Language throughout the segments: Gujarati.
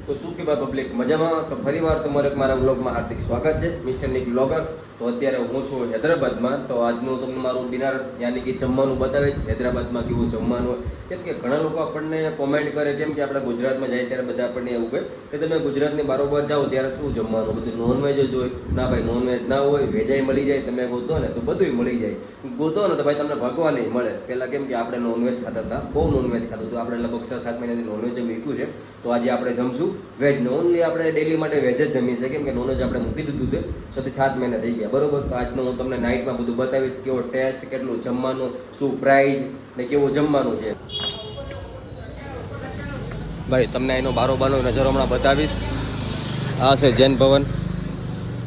તો શું કે ભાઈ પબ્લિક મજામાં? તો ફરીવાર તમારે મારા વ્લોગમાં હાર્દિક સ્વાગત છે, મિસ્ટર નિક વ્લોગર. તો અત્યારે હું છું હૈદરાબાદમાં. તો આજનું તમને મારું ડિનર યાની કે જમવાનું બતાવીશ, હૈદરાબાદમાં કેવું જમવાનું હોય. કેમ કે ઘણા લોકો આપણને કોમેન્ટ કરે, કેમ કે આપણે ગુજરાતમાં જાય ત્યારે બધા આપણને એવું કહે કે તમે ગુજરાતની બારોબાર જાઓ ત્યારે શું જમવાનું, બધું નોનવેજ જ હોય. ના ભાઈ, નોનવેજ ના હોય, વેજાઈ મળી જાય. તમે ગોતો ને તો બધુંય મળી જાય. ગોતો ને તો ભાઈ તમને ભગવાન મળે. પહેલાં કેમ કે આપણે નોનવેજ ખાતા હતા, બહુ નોનવેજ ખાતું હતું. આપણે લગભગ 6-7 મહિનાથી નોનવેજ મૂક્યું છે. તો આજે આપણે જમશું વેજ. ઓનલી આપણે ડેલી માટે વેજ જ જમી છે, કેમ કે નોનવેજ આપણે મૂકી દીધું છે. 6-7 મહિના થઈ ગયા, બરોબર. તો આજનું હું તમને નાઇટમાં બધું બતાવીશ, કેવો ટેસ્ટ, કેટલું જમવાનું, શું પ્રાઇઝ ને કેવું જમવાનું છે. ભાઈ તમને એનો બારોબારનો નજારો હમણાં બતાવીશ. આ છે જૈન ભવન.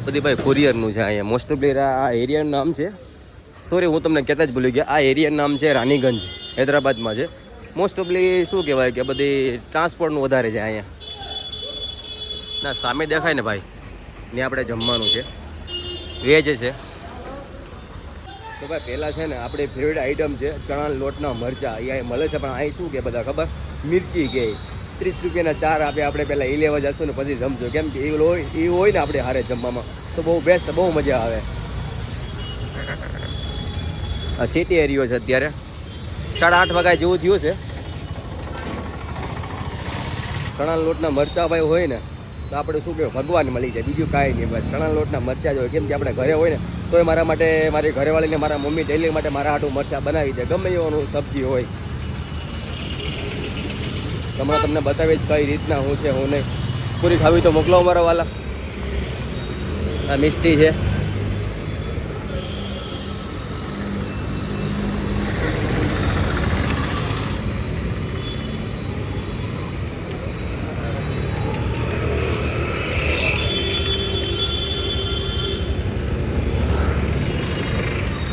બધી ભાઈ કુરિયરનું છે અહીંયા. મોસ્ટ ઓફલી આ એરિયાનું નામ છે, સોરી હું તમને કહેતા જ ભૂલી ગયા, આ એરિયાનું નામ છે રાનીગંજ, હૈદરાબાદમાં છે. મોસ્ટ ઓફલી શું કહેવાય કે બધી ટ્રાન્સપોર્ટનું વધારે છે અહીંયા. ના સામે દેખાય ને ભાઈ, ને આપણે જમવાનું છે, વેજ છે. તો ભાઈ પહેલાં છે ને આપણે ફેવરેટ આઈટમ છે ચણા લોટના મરચાં. અહીંયા મળે છે, પણ અહીં શું કે બધા ખબર, મિર્ચી કે 30 રૂપિયાના 4 આપે. આપણે પહેલાં એ લેવા જશું ને પછી જમજો, કેમ કે એ હોય ને આપણે હારે જમવામાં તો બહુ બેસ્ટ, બહુ મજા આવે. આ સિટી એરિયો છે, અત્યારે 8:30 વાગ્યા જેવું થયું છે. ચણા લોટના મરચાં ભાઈ હોય ને તો આપણે શું કહેવાય, ભગવાન મળી જાય, બીજું કાંઈ નહીં. બસ ચણા લોટના મરચાં જ હોય. કેમ કે આપણે ઘરે હોય ને તોય મારા માટે, મારી ઘરેવાળીને મારા મમ્મી ડેલી માટે મારા હાટું મરચાં બનાવી દે, ગમે એવાનું સબ્જી હોય. હમણાં તમને બતાવીશ કઈ રીતના હું છે હું નહીં. પૂરી ખાવી તો મોકલો અમારા વાલા. આ મિષ્ટી છે.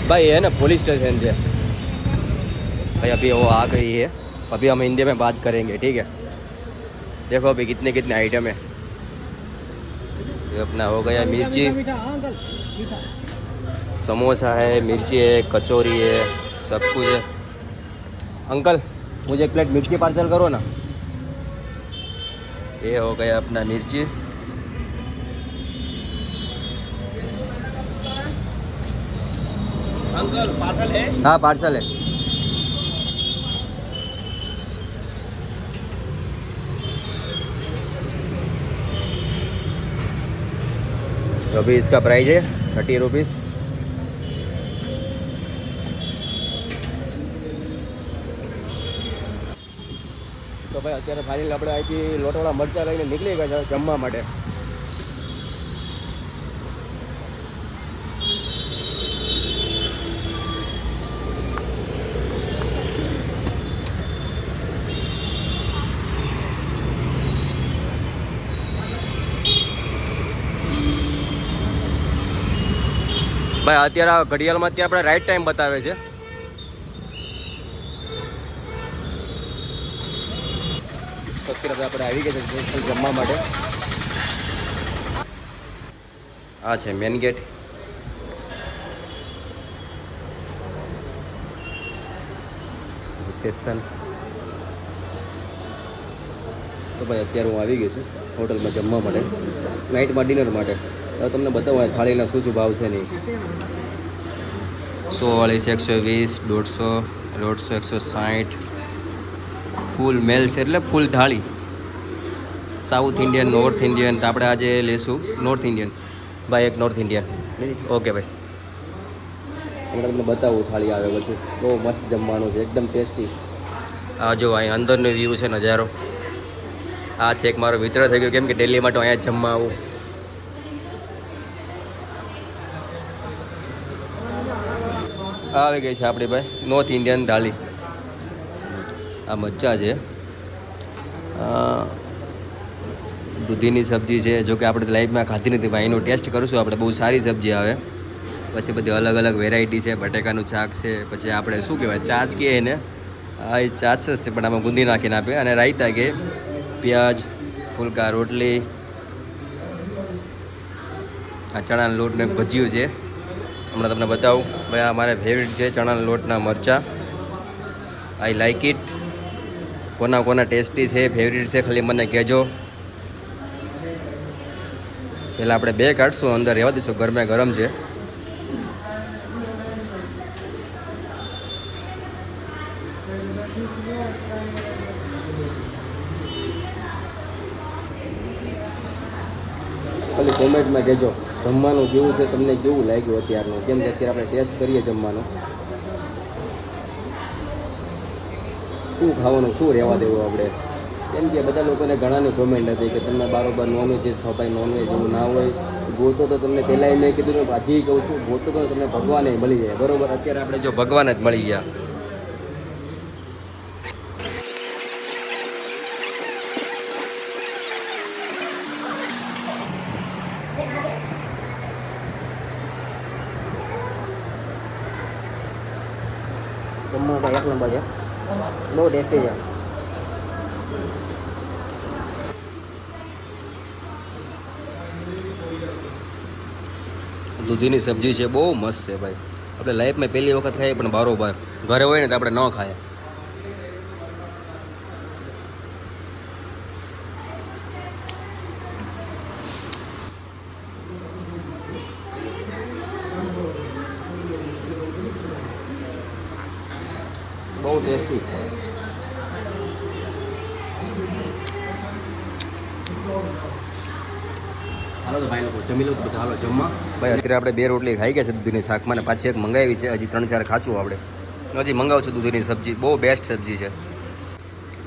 भाई है ना पुलिस स्टेशन है भाई। अभी वो आ गई है, अभी हम हिंदी में बात करेंगे, ठीक है। देखो अभी कितने कितने आइटम है। ये अपना हो गया मिर्ची, समोसा है, मिर्ची है, कचौरी है, सब कुछ है। अंकल मुझे 1 प्लेट मिर्ची पार्सल करो ना। ये हो गया अपना मिर्ची। अंकल पार्सल है? हाँ पार्सल है। तो अभी इसका प्राइस है 30 रुपीज़। तो भाई અત્યારે ફાઇનલ આપણે અહીંથી લોટવાળા મરચાં લઈને નીકળી ગયા છે જમવા માટે. ભાઈ અત્યારે આ ઘડિયાળમાં ત્યાં આપણે રાઈટ ટાઈમ બતાવે છે. અત્યારે આપણે આવી ગયા છે સ્પેશિયલ જમવા માટે. આ છે મેન ગેટ. રિસેપ્શન. તો ભાઈ અત્યારે હું આવી ગયો છું હોટલમાં જમવા માટે, નાઇટમાં ડિનર માટે. હવે તમને બતાવું થાળીના શું શું ભાવ છે નહીં. 140, 120, 150, 160. ફૂલ મેલ છે એટલે ફૂલ થાળી. South Indian, north Indian. તો આપણે આજે લેશું નોર્થ ઇન્ડિયન. ભાઈ એક નોર્થ ઇન્ડિયન. ઓકે ભાઈ, હમણાં તમને બતાવું થાળી આવે પછી. બહુ મસ્ત જમવાનું છે, એકદમ ટેસ્ટી. આ જો અહીં અંદરનો વ્યૂ છે, નજારો. આ છે એક મારો મિત્ર થઈ ગયો, કેમ કે દિલ્હી માટે અહીંયા જમવા આવું. આવી ગઈ છે આપણી ભાઈ નોર્થ ઇન્ડિયન થાળી. આ મચ્છા છે, દૂધીની સબ્જી છે. જો કે આપણે લાઈફમાં ખાધી નથી ભાઈ, એનો ટેસ્ટ કરીશું આપણે. બહુ સારી સબ્જી આવે. પછી બધી અલગ અલગ વેરાયટી છે. બટેકાનું શાક છે, પછી આપણે શું કહેવાય ચાસ કહે ને, આ એ ચાસ જ છે પણ આમાં ગુંદી નાખીને આપે. અને રાયતા કે પ્યાજ, ફુલકા, રોટલી. આ ચણાના લોટને ભજીયું છે. હમણાં તમને બતાવું ભાઈ. આ મારા ફેવરેટ છે ચણાના લોટના મરચાં. I like it. કોના કોના ટેસ્ટી છે, ફેવરિટ છે, ખાલી મને કહેજો. પહેલાં આપણે 2 કાઢશું, અંદર રહેવા દઈશું, ગરમે ગરમ છે. ખાલી કોમેન્ટમાં કહેજો જમવાનું કેવું છે, તમને કેવું લાગ્યું અત્યારનું, કેમ કે અત્યારે આપણે ટેસ્ટ કરીએ જમવાનું, શું ખાવાનું, શું રહેવા દેવું આપણે. કેમ કે બધા લોકોને ઘણાની કોમેન્ટ હતી કે તમે બારોબાર નોનવેજ જ ખાવ, ભાઈ નોનવેજ એવું ના હોય. ગોતો તો તમને પહેલાં મેં કીધું, હજી કહું છું, ગોતો તો તમને ભગવાન મળી જાય, બરોબર. અત્યારે આપણે જો ભગવાન જ મળી ગયા. જમવાનું તો 1 નંબર છે, બહુ ટેસ્ટી છે. દૂધીની સબ્જી છે, બહુ મસ્ત છે ભાઈ. આપણે લાઈફમાં પહેલી વખત ખાઈએ, પણ બારોબાર ઘરે હોય ને તો આપણે ન ખાઈએ. બહુ ટેસ્ટી. હાલો તો ભાઈ લોકો જમી લો, બધા હાલો જમવા. ભાઈ અત્યારે આપણે 2 રોટલી ખાઈ ગયા છે દૂધીની શાકમાં, ને પાછી એક મંગાવી છે, હજી 3-4 ખાચું આપણે હજી મંગાવશું. દૂધીની સબ્જી બહુ બેસ્ટ સબ્જી છે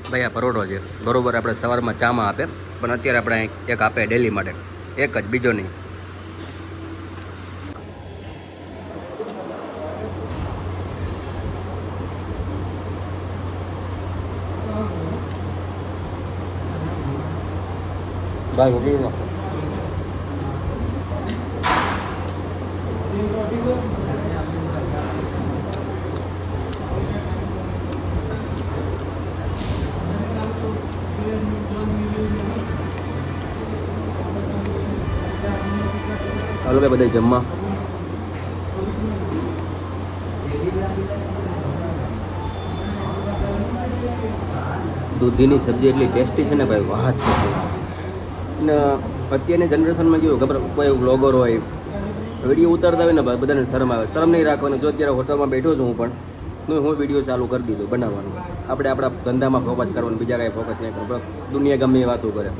ભાઈ. આ પરોઠો છે, બરોબર. આપણે સવારમાં ચામાં આપે, પણ અત્યારે આપણે એક આપે ડેલી માટે, એક જ, બીજો નહીં. ભાઈ રોટલી હાલો ભાઈ બધા જમવા. દૂધીની સબ્જી એટલી ટેસ્ટી છે ને ભાઈ, વાત છે. ને અત્યારની જનરેશનમાં કેવું ખબર, કોઈ વ્લોગર હોય વિડીયો ઉતારતા હોય ને ભાઈ, બધાને શરમ આવે. શરમ નહીં રાખવાની. જો અત્યારે હોટલમાં બેઠો છું હું, પણ હું વિડીયો ચાલુ કરી દીધો બનાવવાનું. આપણે આપણા ધંધામાં ફોકસ કરવાનું, બીજા કાંઈ ફોકસ નહીં કરવાનું. દુનિયા ગમે એ વાતો કરે.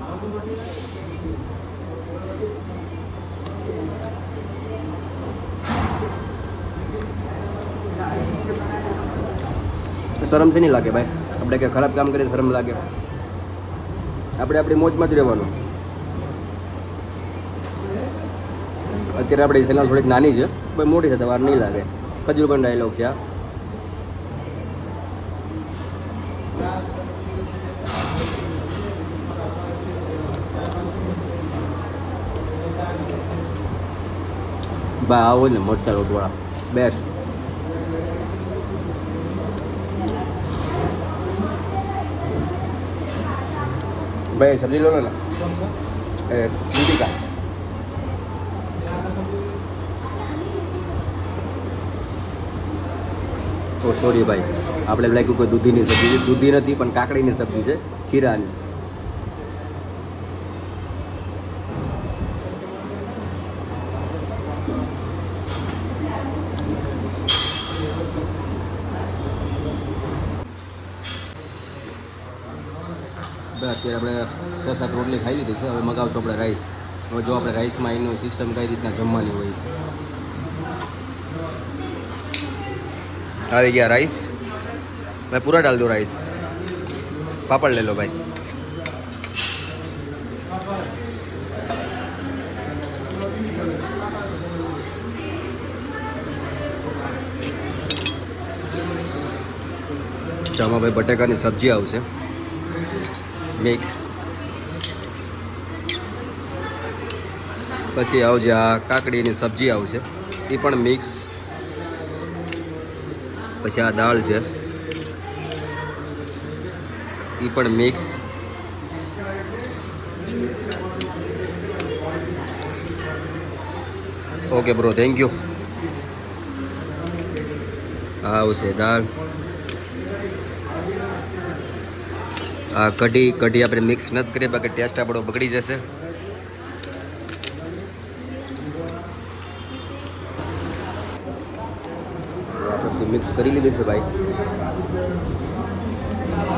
શરમ છે નહીં લાગે ભાઈ. આપણે કંઈ ખરાબ કામ કરીએ શરમ લાગે. આપણે આપણી મોજમાં જ રહેવાનું. અત્યારે આપણી ચેનલ થોડીક નાની છે, કોઈ મોટી થતા વાર નહીં લાગે. ખજૂરબંધ ડાયલોગ છે આ. ભાઈ આવો ને મરચા લોટવાળા બેસ્ટ. ભાઈ સબ્જી લો ને, દૂધી કા. ઓ સોરી ભાઈ, આપણે લાગ્યું કોઈ દૂધીની સબ્જી છે. દૂધી નથી, પણ કાકડીની સબ્જી છે, ખીરાની. અત્યારે આપણે 6-7 રોટલી ખાઈ લીધી છે. હવે મગાવશું આપણે રાઈસ. હવે જો આપણે રાઈસમાં એનું સિસ્ટમ કઈ રીતના જમવાની હોય. આવી ગયા રાઈસ ભાઈ, પૂરા ડાલ દો રાઈસ. પાપડ ले लो भाई. ચામાં ભાઈ બટેકાની સબ્જી આવશે મિક્સ. પછી આવશે આ કાકડીની સબ્જી આવશે, એ પણ મિક્સ. પછી આ દાળ છે, એ પણ mix. Okay bro, thank you. આ આવશે દાળ. આ કઢી આપણે મિક્સ નથી કરીએ, બાકી ટેસ્ટ આપણો બગડી જશે. આપણે મિક્સ કરી લીધું છે ભાઈ.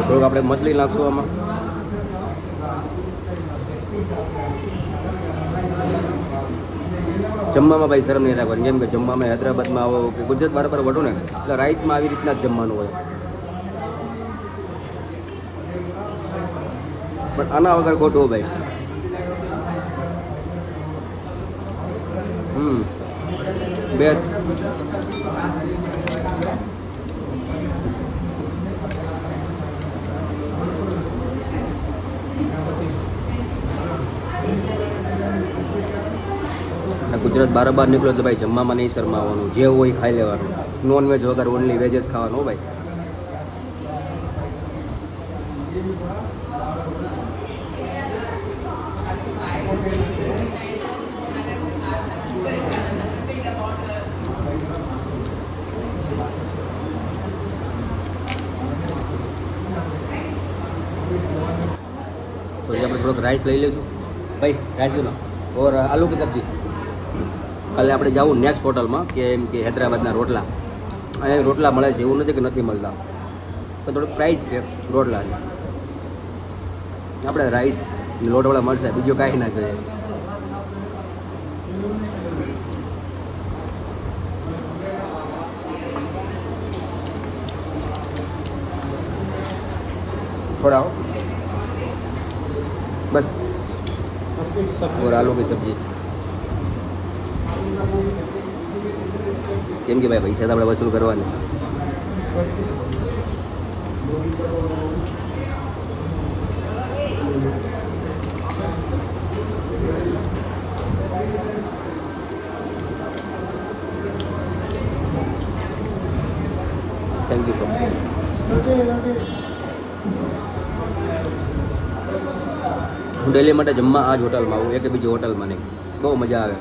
થોડુંક આપણે મછલી નાખશું આમાં. જમવામાં ભાઈ શરમ નહીં રાખવાની, કેમ કે જમવામાં હૈદરાબાદમાં આવો કે ગુજરાત બરાબર વટો ને એટલે રાઈસમાં આવી રીતના જ જમવાનું હોય. પણ આના વગર ખોટું ભાઈ. બે ગુજરાત બાર નીકળો એટલે ભાઈ જમવામાં નહીં શરમાવાનું, જે હોય ખાઈ લેવાનું. નોન વેજ વગર ઓનલી વેજ જ ખાવાનું હો ભાઈ. तो આપણે થોડોક રાઈસ લઈ લઈશું ભાઈ. રાઈસ લો ઓર આલુ की सब्जी. કાલે આપણે જવું નેક્સ્ટ હોટલમાં કે એમ કે હૈદરાબાદના રોટલા. અહીંયા રોટલા મળે છે, એવું નથી કે નથી મળતા, પણ થોડુંક પ્રાઇસ છે રોટલાની. આપણે રાઈસ લોટવાળા મળશે, બીજું કાંઈ ના જોઈએ. થોડા बस और आलू की सब्जी. કેમ કે ભાઈ પૈસા તો આપણે વસૂલ કરવાના. Thank you. હું ડેલી માટે જમવા આ જ હોટલમાં આવું, એક બીજી હોટલમાં નહીં. બહુ મજા આવે.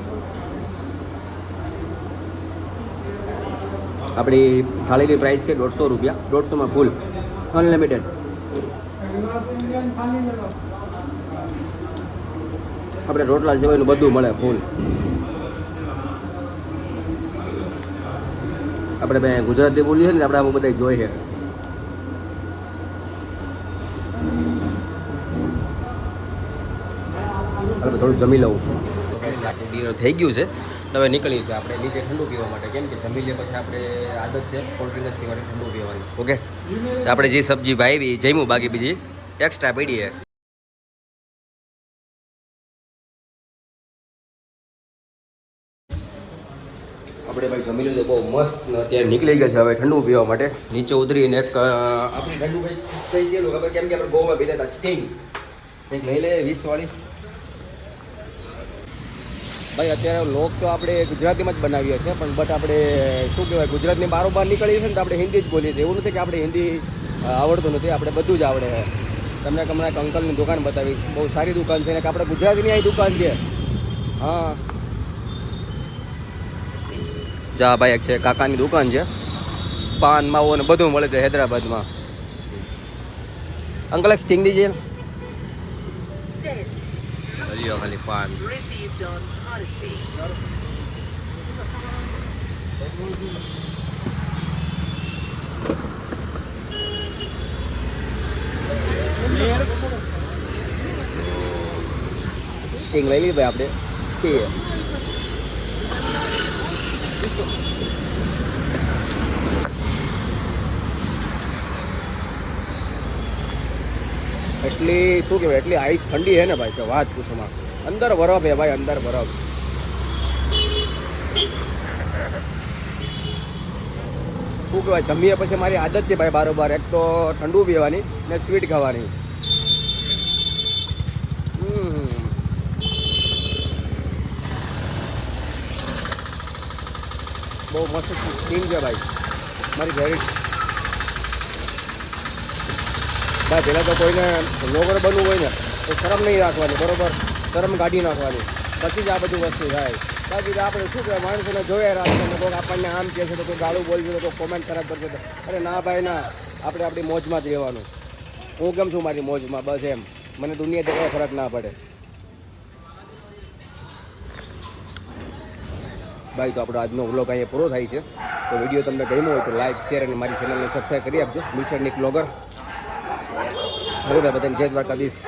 આપણી થાળીની પ્રાઇસ છે 150 રૂપિયા. 150માં ફૂલ અનલિમિટેડ. આપણે રોટલા સિવાયનું બધું મળે ફૂલ. આપણે ભાઈ ગુજરાતી બોલીએ ને આપણે આમાં બધા જોઈએ. આપણે થોડું જમી લઉં. આપણું ડિનર થઈ ગયું છે, હવે નીકળીએ છીએ આપણે નીચે ઠંડુ પીવા માટે. કેમ કે જમી લે પછી આપણે આદત છે કોલ્ડ ડ્રિંક્સ પીવાની, ઠંડુ પીવાની. ઓકે, આપણે જે સબ્જી ભાવી જમ્યું, બાકી બીજી એક્સ્ટ્રા પડી છે. આપણે ભાઈ જમી લીધું બહુ મસ્ત. અત્યારે નીકળી ગયા છે હવે ઠંડુ પીવા માટે. નીચે ઉતરીને એક આપણી ઠંડુ સ્પેશિયલ ખબર, કેમ કે આપણે ગોવામાં પીતા હતા સ્ટિંગ, એક લઈ લે 20 વાળી. ભાઈ અત્યારે લોક તો આપણે ગુજરાતીમાં જ બનાવીએ છીએ, પણ બટ આપણે શું કહેવાય ગુજરાતની બારોબાર નીકળીએ છીએ ને તો આપણે હિન્દી જ બોલીએ છીએ. એવું નથી કે આપણે હિન્દી આવડતું નથી, આપણે બધું જ આવડે છે. તમને હમણાં એક અંકલની દુકાન બતાવી, બહુ સારી દુકાન છે ને કે આપણે ગુજરાતીની અહીં દુકાન છે. હા જા ભાઈ, એક છે કાકાની દુકાન છે, પાન માવો ને બધું મળે છે હૈદરાબાદમાં. અંકલ એક સ્ટિંગ દીજીએ. લ્યો ખાલી પાન. સ્ટિંગ લઈ લીધી ભાઈ આપણે પીએ. એટલી શું કહેવાય, એટલી આઈસ ઠંડી છે ને ભાઈ કે વાત પૂછોમાં. અંદર બરફ હે ભાઈ, અંદર બરફ. શું કહેવાય, જમીએ પછી મારી આદત છે ભાઈ બારોબાર એક તો ઠંડુ પીવાની ને સ્વીટ ખાવાની. બહુ મસ્ત સ્કીમ છે ભાઈ, મારી ફેવરિટ. ભાઈ પહેલાં તો કોઈને બ્લોગર બનવું હોય ને તો શરમ નહીં રાખવાની, બરાબર, શરમ કાઢી નાખવાની, પછી જ આ બધું વસ્તુ થાય. બાકી આપણે શું કહેવાય, માણસોને જોયા રાખે ને કોઈક આપણને આમ કહે છે તો કોઈ ગાળું બોલશે તો કોઈ કોમેન્ટ ખરાબ કરશે તો અરે ના ભાઈ ના, આપણે આપણી મોજમાં જ રહેવાનું. હું કેમ છું મારી મોજમાં, બસ એમ. મને દુનિયાથી કંઈ ફરક ના પડે. ભાઈ તો આપણો આજનો વ્લોગ અહીંયા પૂરો થાય છે. તો વિડીયો તમને ગમ્યો હોય તો લાઈક, શેર અને મારી ચેનલને સબસ્ક્રાઈબ કરી આપજો. Mister Nick vlogger. હેલો ભાઈ, બધાને જય દ્વારકાધીશ.